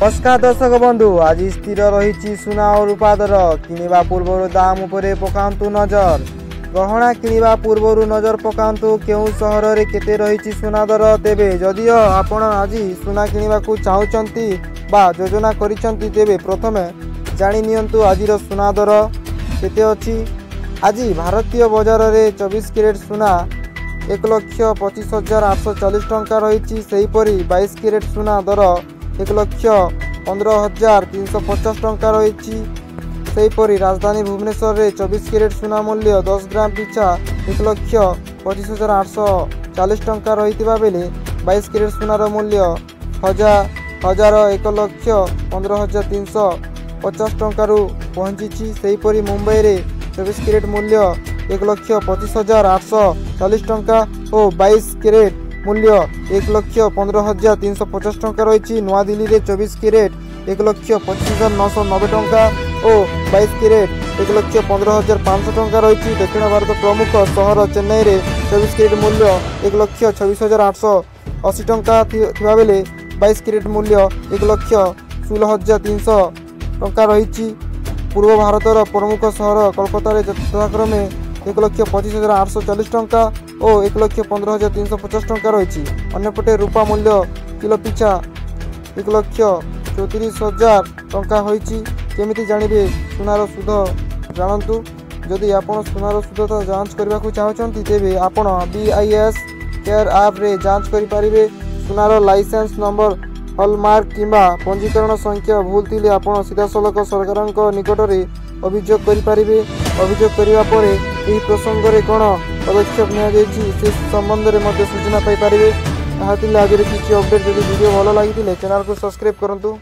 नमस्कार दर्शक बंधु, आज स्थिर रही सुना और रूपा दर किणवा पूर्व दाम उपरे पकांतु नजर। गहना किणवा पूर्व नजर पकांतु केउ सहर रे केते रही सुना दर। तेबे जदियो आपण आज सुना किणवा को चाहुचंती बा योजना करिसंती तेबे प्रथमे जानि नियंतु आजिर सुना दर केते अछि। आज भारतीय बाजार रे 24 कैरेट सुना 1,25,840 टंका रही। सेहीपरि 22 कैरेट सुना दर 1,15,350 टंका रही। सेहीपरि राजधानी भुवनेश्वर रे 24 कैरेट सुना मूल्य 10 ग्राम पिछा 1,25,840 टंका रही बेले 22 कैरेट सुनार मूल्य 1,15,350 टंकार पहुंची। सेहीपरि मुंबई रे 24 कैरेट मूल्य 1,25,840 टंका और 22 कैरेट मूल्य 1,15,350 टंका रही। नवा दिल्ली रे 24 कैरेट 1,25,990 टंका और 22 कैरेट 1,15,500 टंका रही। दक्षिण भारत प्रमुख सहर चेन्नई रे 24 कैरेट मूल्य 1,26,880 टंका थिबा बेले 22 कैरेट मूल्य 1,16,300 टंका रही। पूर्व भारतर प्रमुख सहर कोलकाता रे यथाक्रमे 1,25,840 टंका और 1,15,350 टंका रही। अन्यपटे रूपा मूल्य किलो पिछा 1,34,000 टंका होईची। केमिति जानिबे सुनार सुध जानतु। जदि आपण सुनार सुधता जांच करबा को चाहचंती तेबे आपण BIS केयर ऐप रे जांच करि परिबे। सुनार लाइसेंस नंबर हॉलमार्क किंबा पंजीकरण संख्या भूल थिले आपण सीधासलख सरकारक निकट रे अभियोग करि परिबे। अभियोग करिवा परे एही प्रसंग रे कोन पदक्षेप निया जायछि से संबंध रे मध्ये सूचना पाई परिबे। ताहा थिले आजिर किछि अपडेट। जदि वीडियो भलो लागि थिले चैनल को सब्सक्राइब करंतु।